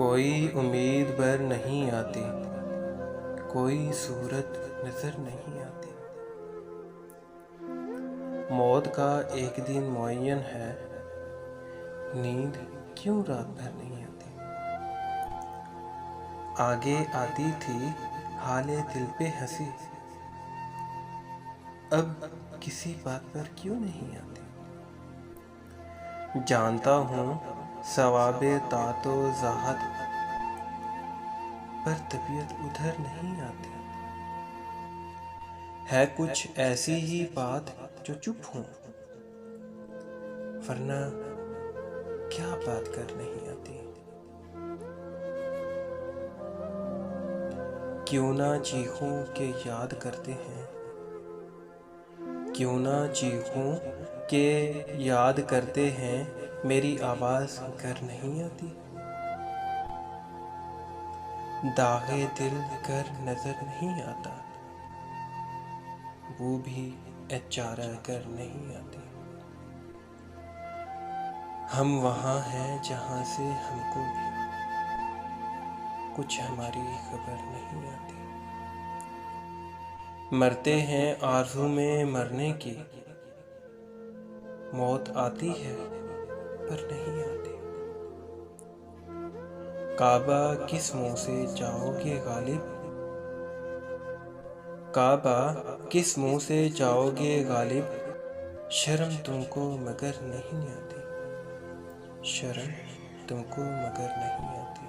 कोई उम्मीद भर नहीं आती, कोई सूरत नजर नहीं आती। मौत का एक दिन मुअय्यन है, नींद क्यों रात भर नहीं आती। आगे आती थी हाले दिल पे हंसी, अब किसी बात पर क्यों नहीं आती। जानता हूँ सवाबे तातो ज़ाहद, पर तबीयत उधर नहीं आती। है कुछ ऐसी ही बात जो चुप हूँ, वरना क्या बात कर नहीं आती। क्यों ना चीखूं के याद करते हैं, क्यों ना चीखूं के याद करते हैं, मेरी आवाज़ कर नहीं आती। दागे दिल कर नजर नहीं आता, वो भी इचारा कर नहीं आती। हम वहाँ हैं जहाँ से हमको भी कुछ हमारी खबर नहीं आती। मरते हैं आरज़ू में मरने की, मौत आती है पर नहीं आती। काबा किस मुंह से जाओगे गालिब, काबा किस मुंह से जाओगे गालिब, शर्म तुमको मगर नहीं आती, शर्म तुमको मगर नहीं आती।